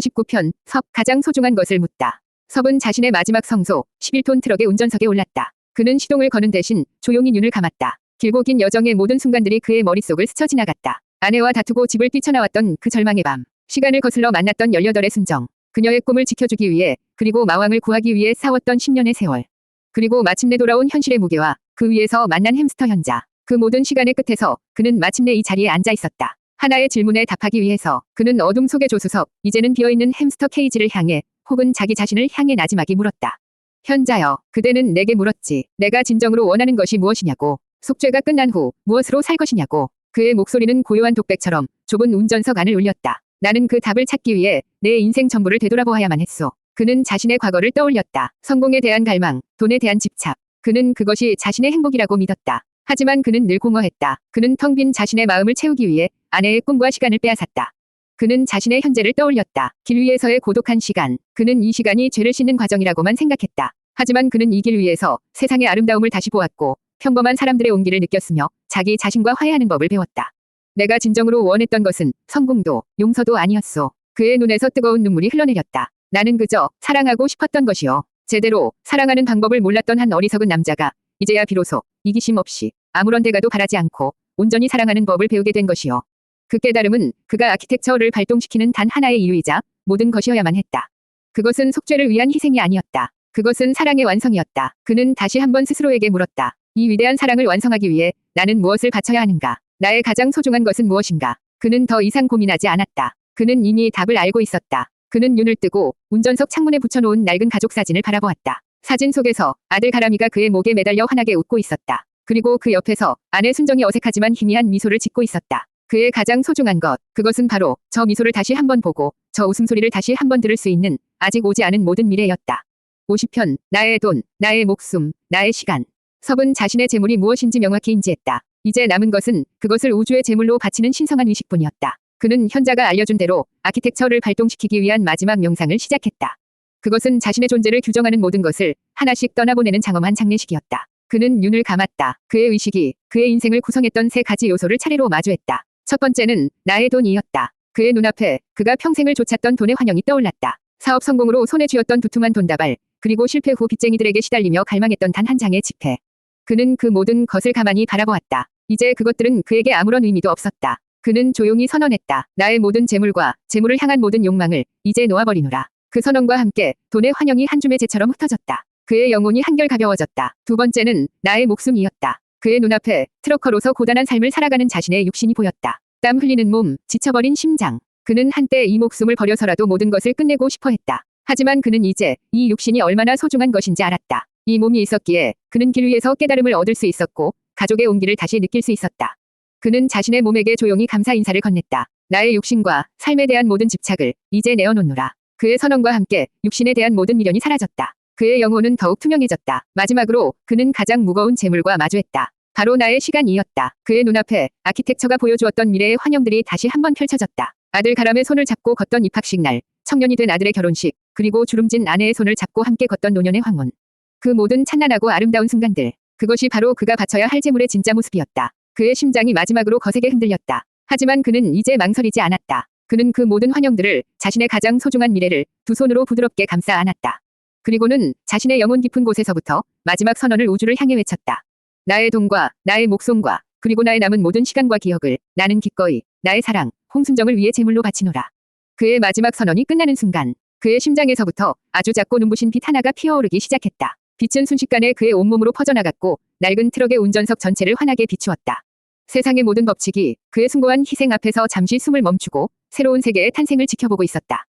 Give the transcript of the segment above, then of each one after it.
49편 섭 가장 소중한 것을 묻다. 섭은 자신의 마지막 성소 11톤 트럭의 운전석에 올랐다. 그는 시동을 거는 대신 조용히 눈을 감았다. 길고 긴 여정의 모든 순간들이 그의 머릿속을 스쳐 지나갔다. 아내와 다투고 집을 뛰쳐나왔던 그 절망의 밤. 시간을 거슬러 만났던 18의 순정. 그녀의 꿈을 지켜주기 위해 그리고 마왕을 구하기 위해 싸웠던 10년의 세월. 그리고 마침내 돌아온 현실의 무게와 그 위에서 만난 햄스터 현자. 그 모든 시간의 끝에서 그는 마침내 이 자리에 앉아 있었다. 하나의 질문에 답하기 위해서 그는 어둠 속의 조수석, 이제는 비어있는 햄스터 케이지를 향해 혹은 자기 자신을 향해 나지막이 물었다. 현자여, 그대는 내게 물었지. 내가 진정으로 원하는 것이 무엇이냐고. 속죄가 끝난 후 무엇으로 살 것이냐고. 그의 목소리는 고요한 독백처럼 좁은 운전석 안을 울렸다. 나는 그 답을 찾기 위해 내 인생 전부를 되돌아보아야만 했소. 그는 자신의 과거를 떠올렸다. 성공에 대한 갈망, 돈에 대한 집착. 그는 그것이 자신의 행복이라고 믿었다. 하지만 그는 늘 공허했다. 그는 텅 빈 자신의 마음을 채우기 위해 아내의 꿈과 시간을 빼앗았다. 그는 자신의 현재를 떠올렸다. 길 위에서의 고독한 시간. 그는 이 시간이 죄를 씻는 과정이라고만 생각했다. 하지만 그는 이 길 위에서 세상의 아름다움을 다시 보았고 평범한 사람들의 온기를 느꼈으며 자기 자신과 화해하는 법을 배웠다. 내가 진정으로 원했던 것은 성공도 용서도 아니었소. 그의 눈에서 뜨거운 눈물이 흘러내렸다. 나는 그저 사랑하고 싶었던 것이요. 제대로 사랑하는 방법을 몰랐던 한 어리석은 남자가 이제야 비로소 이기심 없이 아무런 대가도 바라지 않고 온전히 사랑하는 법을 배우게 된 것이요. 그 깨달음은 그가 아키텍처를 발동시키는 단 하나의 이유이자 모든 것이어야만 했다. 그것은 속죄를 위한 희생이 아니었다. 그것은 사랑의 완성이었다. 그는 다시 한번 스스로에게 물었다. 이 위대한 사랑을 완성하기 위해 나는 무엇을 바쳐야 하는가? 나의 가장 소중한 것은 무엇인가? 그는 더 이상 고민하지 않았다. 그는 이미 답을 알고 있었다. 그는 눈을 뜨고 운전석 창문에 붙여놓은 낡은 가족 사진을 바라보았다. 사진 속에서 아들 가람이가 그의 목에 매달려 환하게 웃고 있었다. 그리고 그 옆에서 아내 순정이 어색하지만 희미한 미소를 짓고 있었다. 그의 가장 소중한 것, 그것은 바로 저 미소를 다시 한번 보고 저 웃음소리를 다시 한번 들을 수 있는 아직 오지 않은 모든 미래였다. 50편, 나의 돈, 나의 목숨, 나의 시간. 섭은 자신의 재물이 무엇인지 명확히 인지했다. 이제 남은 것은 그것을 우주의 재물로 바치는 신성한 의식뿐이었다. 그는 현자가 알려준 대로 아키텍처를 발동시키기 위한 마지막 명상을 시작했다. 그것은 자신의 존재를 규정하는 모든 것을 하나씩 떠나보내는 장엄한 장례식이었다. 그는 눈을 감았다. 그의 의식이 그의 인생을 구성했던 세 가지 요소를 차례로 마주했다. 첫 번째는 나의 돈이었다. 그의 눈앞에 그가 평생을 좇았던 돈의 환영이 떠올랐다. 사업 성공으로 손에 쥐었던 두툼한 돈다발, 그리고 실패 후 빚쟁이들에게 시달리며 갈망했던 단 한 장의 지폐. 그는 그 모든 것을 가만히 바라보았다. 이제 그것들은 그에게 아무런 의미도 없었다. 그는 조용히 선언했다. 나의 모든 재물과 재물을 향한 모든 욕망을 이제 놓아버리노라. 그 선언과 함께 돈의 환영이 한 줌의 재처럼 흩어졌다. 그의 영혼이 한결 가벼워졌다. 두 번째는 나의 목숨이었다. 그의 눈앞에 트럭커로서 고단한 삶을 살아가는 자신의 육신이 보였다. 땀 흘리는 몸, 지쳐버린 심장. 그는 한때 이 목숨을 버려서라도 모든 것을 끝내고 싶어 했다. 하지만 그는 이제 이 육신이 얼마나 소중한 것인지 알았다. 이 몸이 있었기에 그는 길 위에서 깨달음을 얻을 수 있었고 가족의 온기를 다시 느낄 수 있었다. 그는 자신의 몸에게 조용히 감사 인사를 건넸다. 나의 육신과 삶에 대한 모든 집착을 이제 내어놓노라. 그의 선언과 함께 육신에 대한 모든 미련이 사라졌다. 그의 영혼은 더욱 투명해졌다. 마지막으로 그는 가장 무거운 재물과 마주했다. 바로 나의 시간이었다. 그의 눈앞에 아키텍처가 보여주었던 미래의 환영들이 다시 한번 펼쳐졌다. 아들 가람의 손을 잡고 걷던 입학식 날, 청년이 된 아들의 결혼식, 그리고 주름진 아내의 손을 잡고 함께 걷던 노년의 황혼. 그 모든 찬란하고 아름다운 순간들. 그것이 바로 그가 바쳐야 할 재물의 진짜 모습이었다. 그의 심장이 마지막으로 거세게 흔들렸다. 하지만 그는 이제 망설이지 않았다. 그는 그 모든 환영들을, 자신의 가장 소중한 미래를 두 손으로 부드럽게 감싸 안았다. 그리고는 자신의 영혼 깊은 곳에서부터 마지막 선언을 우주를 향해 외쳤다. 나의 돈과 나의 목숨과 그리고 나의 남은 모든 시간과 기억을 나는 기꺼이 나의 사랑, 홍순정을 위해 제물로 바치노라. 그의 마지막 선언이 끝나는 순간 그의 심장에서부터 아주 작고 눈부신 빛 하나가 피어오르기 시작했다. 빛은 순식간에 그의 온몸으로 퍼져나갔고 낡은 트럭의 운전석 전체를 환하게 비추었다. 세상의 모든 법칙이 그의 숭고한 희생 앞에서 잠시 숨을 멈추고 새로운 세계의 탄생을 지켜보고 있었다.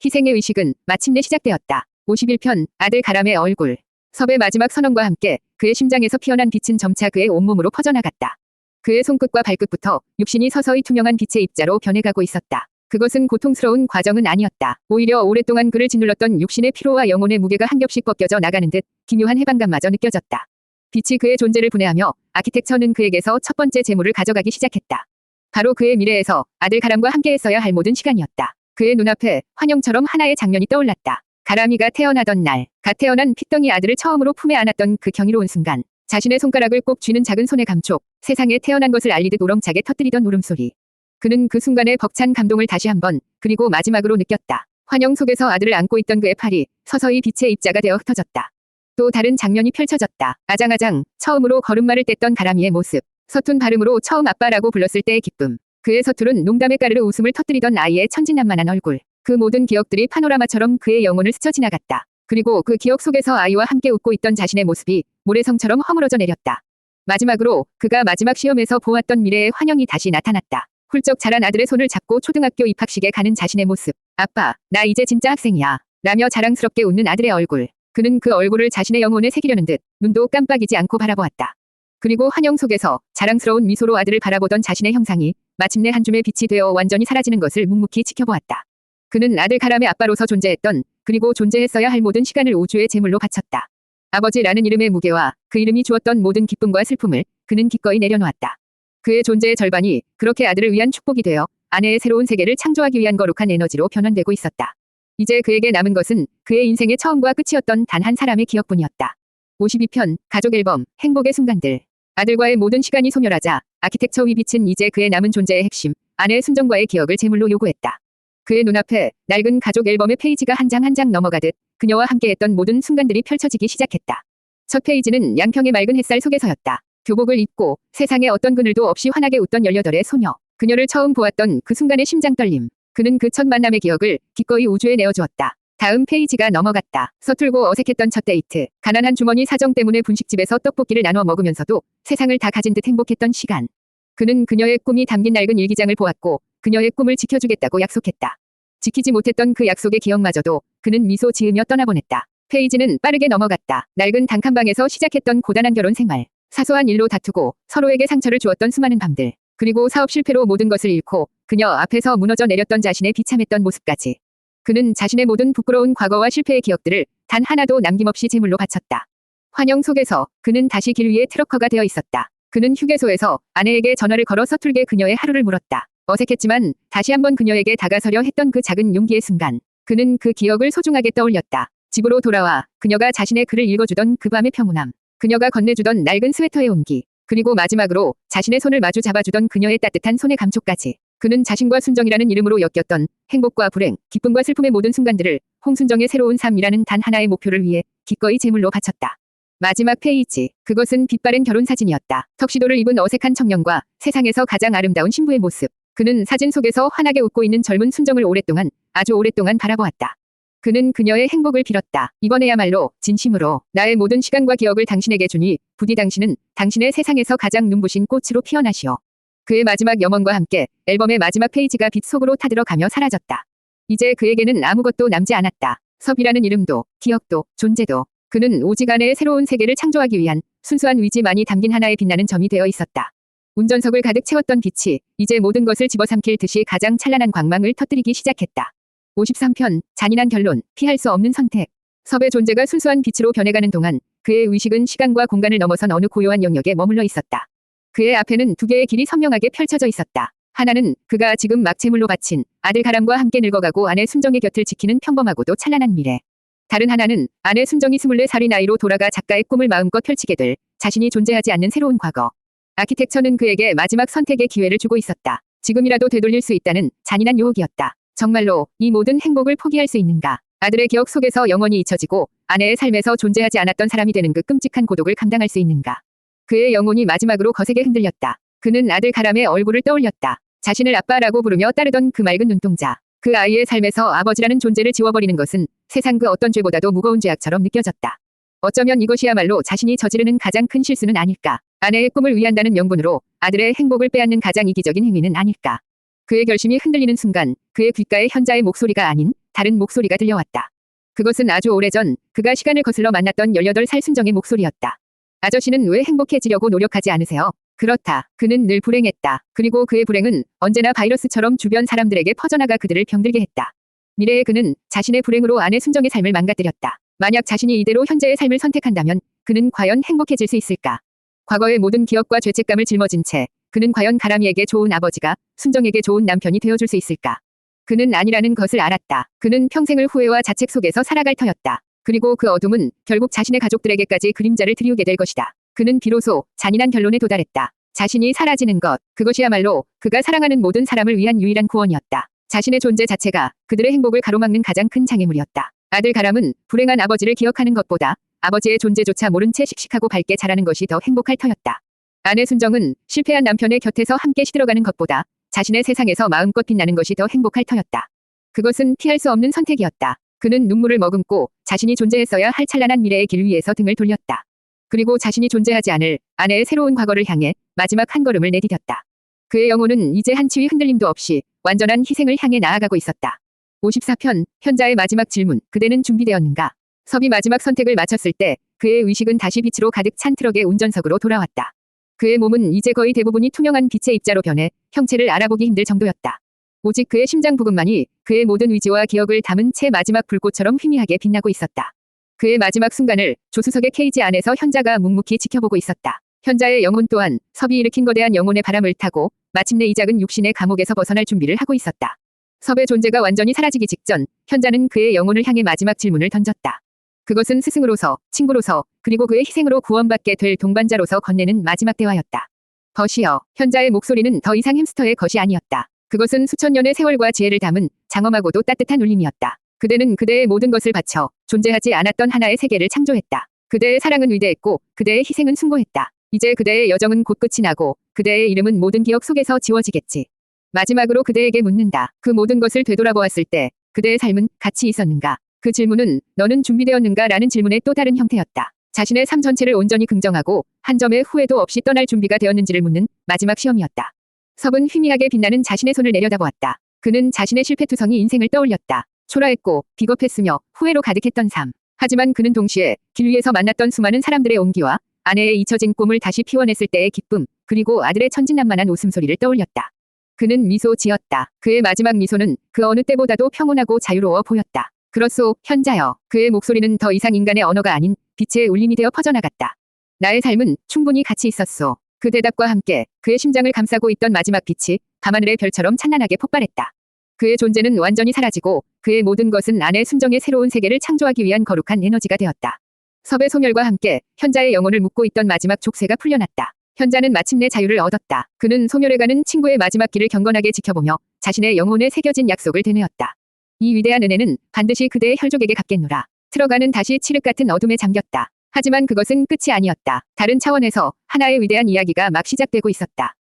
희생의 의식은 마침내 시작되었다. 51편, 아들 가람의 얼굴. 섭의 마지막 선언과 함께 그의 심장에서 피어난 빛은 점차 그의 온몸으로 퍼져나갔다. 그의 손끝과 발끝부터 육신이 서서히 투명한 빛의 입자로 변해가고 있었다. 그것은 고통스러운 과정은 아니었다. 오히려 오랫동안 그를 짓눌렀던 육신의 피로와 영혼의 무게가 한 겹씩 벗겨져 나가는 듯 기묘한 해방감마저 느껴졌다. 빛이 그의 존재를 분해하며 아키텍처는 그에게서 첫 번째 재물을 가져가기 시작했다. 바로 그의 미래에서 아들 가람과 함께했어야 할 모든 시간이었다. 그의 눈앞에 환영처럼 하나의 장면이 떠올랐다. 가람이가 태어나던 날, 갓 태어난 핏덩이 아들을 처음으로 품에 안았던 그 경이로운 순간, 자신의 손가락을 꼭 쥐는 작은 손의 감촉, 세상에 태어난 것을 알리듯 우렁차게 터뜨리던 울음소리. 그는 그 순간의 벅찬 감동을 다시 한번, 그리고 마지막으로 느꼈다. 환영 속에서 아들을 안고 있던 그의 팔이 서서히 빛의 입자가 되어 흩어졌다. 또 다른 장면이 펼쳐졌다. 아장아장 처음으로 걸음마를 뗐던 가람이의 모습. 서툰 발음으로 처음 아빠라고 불렀을 때의 기쁨. 그의 서투른 농담에 까르르 웃음을 터뜨리던 아이의 천진난만한 얼굴. 그 모든 기억들이 파노라마처럼 그의 영혼을 스쳐 지나갔다. 그리고 그 기억 속에서 아이와 함께 웃고 있던 자신의 모습이 모래성처럼 허물어져 내렸다. 마지막으로 그가 마지막 시험에서 보았던 미래의 환영이 다시 나타났다. 훌쩍 자란 아들의 손을 잡고 초등학교 입학식에 가는 자신의 모습. 아빠, 나 이제 진짜 학생이야. 라며 자랑스럽게 웃는 아들의 얼굴. 그는 그 얼굴을 자신의 영혼에 새기려는 듯 눈도 깜빡이지 않고 바라보았다. 그리고 환영 속에서 자랑스러운 미소로 아들을 바라보던 자신의 형상이 마침내 한 줌의 빛이 되어 완전히 사라지는 것을 묵묵히 지켜보았다. 그는 아들 가람의 아빠로서 존재했던, 그리고 존재했어야 할 모든 시간을 우주의 제물로 바쳤다. 아버지라는 이름의 무게와 그 이름이 주었던 모든 기쁨과 슬픔을 그는 기꺼이 내려놓았다. 그의 존재의 절반이 그렇게 아들을 위한 축복이 되어 아내의 새로운 세계를 창조하기 위한 거룩한 에너지로 변환되고 있었다. 이제 그에게 남은 것은 그의 인생의 처음과 끝이었던 단 한 사람의 기억뿐이었다. 52편 가족 앨범 행복의 순간들. 아들과의 모든 시간이 소멸하자 아키텍처 위비츠는 이제 그의 남은 존재의 핵심, 아내의 순정과의 기억을 제물로 요구했다. 그의 눈앞에 낡은 가족 앨범의 페이지가 한 장 한 장 넘어가듯 그녀와 함께했던 모든 순간들이 펼쳐지기 시작했다. 첫 페이지는 양평의 맑은 햇살 속에서였다. 교복을 입고 세상에 어떤 그늘도 없이 환하게 웃던 18의 소녀. 그녀를 처음 보았던 그 순간의 심장 떨림. 그는 그 첫 만남의 기억을 기꺼이 우주에 내어주었다. 다음 페이지가 넘어갔다. 서툴고 어색했던 첫 데이트. 가난한 주머니 사정 때문에 분식집에서 떡볶이를 나눠 먹으면서도 세상을 다 가진 듯 행복했던 시간. 그는 그녀의 꿈이 담긴 낡은 일기장을 보았고 그녀의 꿈을 지켜주겠다고 약속했다. 지키지 못했던 그 약속의 기억마저도 그는 미소 지으며 떠나보냈다. 페이지는 빠르게 넘어갔다. 낡은 단칸방에서 시작했던 고단한 결혼 생활. 사소한 일로 다투고 서로에게 상처를 주었던 수많은 밤들. 그리고 사업 실패로 모든 것을 잃고 그녀 앞에서 무너져 내렸던 자신의 비참했던 모습까지. 그는 자신의 모든 부끄러운 과거와 실패의 기억들을 단 하나도 남김없이 제물로 바쳤다. 환영 속에서 그는 다시 길 위에 트럭커가 되어 있었다. 그는 휴게소에서 아내에게 전화를 걸어 서툴게 그녀의 하루를 물었다. 어색했지만 다시 한번 그녀에게 다가서려 했던 그 작은 용기의 순간. 그는 그 기억을 소중하게 떠올렸다. 집으로 돌아와 그녀가 자신의 글을 읽어주던 그 밤의 평온함. 그녀가 건네주던 낡은 스웨터의 온기. 그리고 마지막으로 자신의 손을 마주 잡아주던 그녀의 따뜻한 손의 감촉까지. 그는 자신과 순정이라는 이름으로 엮였던 행복과 불행, 기쁨과 슬픔의 모든 순간들을 홍순정의 새로운 삶이라는 단 하나의 목표를 위해 기꺼이 제물로 바쳤다. 마지막 페이지. 그것은 빛바랜 결혼사진이었다. 턱시도를 입은 어색한 청년과 세상에서 가장 아름다운 신부의 모습. 그는 사진 속에서 환하게 웃고 있는 젊은 순정을 오랫동안, 아주 오랫동안 바라보았다. 그는 그녀의 행복을 빌었다. 이번에야말로 진심으로 나의 모든 시간과 기억을 당신에게 주니 부디 당신은 당신의 세상에서 가장 눈부신 꽃으로 피어나시오. 그의 마지막 염원과 함께 앨범의 마지막 페이지가 빛 속으로 타들어가며 사라졌다. 이제 그에게는 아무것도 남지 않았다. 섭이라는 이름도, 기억도, 존재도. 그는 오직 아내의 새로운 세계를 창조하기 위한 순수한 의지만이 담긴 하나의 빛나는 점이 되어 있었다. 운전석을 가득 채웠던 빛이 이제 모든 것을 집어삼킬 듯이 가장 찬란한 광망을 터뜨리기 시작했다. 53편 잔인한 결론, 피할 수 없는 선택. 섭의 존재가 순수한 빛으로 변해가는 동안 그의 의식은 시간과 공간을 넘어선 어느 고요한 영역에 머물러 있었다. 그의 앞에는 두 개의 길이 선명하게 펼쳐져 있었다. 하나는 그가 지금 막 제물로 바친 아들 가람과 함께 늙어가고 아내 순정의 곁을 지키는 평범하고도 찬란한 미래. 다른 하나는 아내 순정이 24살의 나이로 돌아가 작가의 꿈을 마음껏 펼치게 될 자신이 존재하지 않는 새로운 과거. 아키텍처는 그에게 마지막 선택의 기회를 주고 있었다. 지금이라도 되돌릴 수 있다는 잔인한 유혹이었다. 정말로 이 모든 행복을 포기할 수 있는가? 아들의 기억 속에서 영원히 잊혀지고 아내의 삶에서 존재하지 않았던 사람이 되는 그 끔찍한 고독을 감당할 수 있는가? 그의 영혼이 마지막으로 거세게 흔들렸다. 그는 아들 가람의 얼굴을 떠올렸다. 자신을 아빠라고 부르며 따르던 그 맑은 눈동자. 그 아이의 삶에서 아버지라는 존재를 지워버리는 것은 세상 그 어떤 죄보다도 무거운 죄악처럼 느껴졌다. 어쩌면 이것이야말로 자신이 저지르는 가장 큰 실수는 아닐까. 아내의 꿈을 위한다는 명분으로 아들의 행복을 빼앗는 가장 이기적인 행위는 아닐까. 그의 결심이 흔들리는 순간 그의 귓가에 현자의 목소리가 아닌 다른 목소리가 들려왔다. 그것은 아주 오래전 그가 시간을 거슬러 만났던 18살 순정의 목소리였다. 아저씨는 왜 행복해지려고 노력하지 않으세요? 그렇다. 그는 늘 불행했다. 그리고 그의 불행은 언제나 바이러스처럼 주변 사람들에게 퍼져나가 그들을 병들게 했다. 미래의 그는 자신의 불행으로 아내 순정의 삶을 망가뜨렸다. 만약 자신이 이대로 현재의 삶을 선택한다면 그는 과연 행복해질 수 있을까? 과거의 모든 기억과 죄책감을 짊어진 채 그는 과연 가람이에게 좋은 아버지가 순정에게 좋은 남편이 되어줄 수 있을까? 그는 아니라는 것을 알았다. 그는 평생을 후회와 자책 속에서 살아갈 터였다. 그리고 그 어둠은 결국 자신의 가족들에게까지 그림자를 드리우게 될 것이다. 그는 비로소 잔인한 결론에 도달했다. 자신이 사라지는 것, 그것이야말로 그가 사랑하는 모든 사람을 위한 유일한 구원이었다. 자신의 존재 자체가 그들의 행복을 가로막는 가장 큰 장애물이었다. 아들 가람은 불행한 아버지를 기억하는 것보다 아버지의 존재조차 모른 채 씩씩하고 밝게 자라는 것이 더 행복할 터였다. 아내 순정은 실패한 남편의 곁에서 함께 시들어가는 것보다 자신의 세상에서 마음껏 빛나는 것이 더 행복할 터였다. 그것은 피할 수 없는 선택이었다. 그는 눈물을 머금고 자신이 존재했어야 할 찬란한 미래의 길 위에서 등을 돌렸다. 그리고 자신이 존재하지 않을 아내의 새로운 과거를 향해 마지막 한 걸음을 내디뎠다. 그의 영혼은 이제 한 치위 흔들림도 없이 완전한 희생을 향해 나아가고 있었다. 54편, 현자의 마지막 질문, 그대는 준비되었는가? 섭이 마지막 선택을 마쳤을 때 그의 의식은 다시 빛으로 가득 찬 트럭의 운전석으로 돌아왔다. 그의 몸은 이제 거의 대부분이 투명한 빛의 입자로 변해 형체를 알아보기 힘들 정도였다. 오직 그의 심장 부근만이 그의 모든 의지와 기억을 담은 채 마지막 불꽃처럼 희미하게 빛나고 있었다. 그의 마지막 순간을 조수석의 케이지 안에서 현자가 묵묵히 지켜보고 있었다. 현자의 영혼 또한 섭이 일으킨 거대한 영혼의 바람을 타고 마침내 이 작은 육신의 감옥에서 벗어날 준비를 하고 있었다. 섭의 존재가 완전히 사라지기 직전 현자는 그의 영혼을 향해 마지막 질문을 던졌다. 그것은 스승으로서, 친구로서, 그리고 그의 희생으로 구원받게 될 동반자로서 건네는 마지막 대화였다. 벗이여, 현자의 목소리는 더 이상 햄스터의 것이 아니었다. 그것은 수천 년의 세월과 지혜를 담은 장엄하고도 따뜻한 울림이었다. 그대는 그대의 모든 것을 바쳐 존재하지 않았던 하나의 세계를 창조했다. 그대의 사랑은 위대했고 그대의 희생은 숭고했다. 이제 그대의 여정은 곧 끝이 나고 그대의 이름은 모든 기억 속에서 지워지겠지. 마지막으로 그대에게 묻는다. 그 모든 것을 되돌아보았을 때 그대의 삶은 가치 있었는가? 그 질문은 너는 준비되었는가? 라는 질문의 또 다른 형태였다. 자신의 삶 전체를 온전히 긍정하고 한 점의 후회도 없이 떠날 준비가 되었는지를 묻는 마지막 시험이었다. 섭은 희미하게 빛나는 자신의 손을 내려다보았다. 그는 자신의 실패투성이 인생을 떠올렸다. 초라했고 비겁했으며 후회로 가득했던 삶. 하지만 그는 동시에 길 위에서 만났던 수많은 사람들의 온기와 아내의 잊혀진 꿈을 다시 피워냈을 때의 기쁨, 그리고 아들의 천진난만한 웃음소리를 떠올렸다. 그는 미소 지었다. 그의 마지막 미소는 그 어느 때보다도 평온하고 자유로워 보였다. 그렇소, 현자여. 그의 목소리는 더 이상 인간의 언어가 아닌 빛의 울림이 되어 퍼져나갔다. 나의 삶은 충분히 가치 있었소. 그 대답과 함께 그의 심장을 감싸고 있던 마지막 빛이 밤하늘의 별처럼 찬란하게 폭발했다. 그의 존재는 완전히 사라지고 그의 모든 것은 아내 순정의 새로운 세계를 창조하기 위한 거룩한 에너지가 되었다. 섭의 소멸과 함께 현자의 영혼을 묶고 있던 마지막 족쇄가 풀려났다. 현자는 마침내 자유를 얻었다. 그는 소멸해가는 친구의 마지막 길을 경건하게 지켜보며 자신의 영혼에 새겨진 약속을 되뇌었다. 이 위대한 은혜는 반드시 그대의 혈족에게 갚겠노라. 트럭 안은 다시 칠흑 같은 어둠에 잠겼다. 하지만 그것은 끝이 아니었다. 다른 차원에서 하나의 위대한 이야기가 막 시작되고 있었다.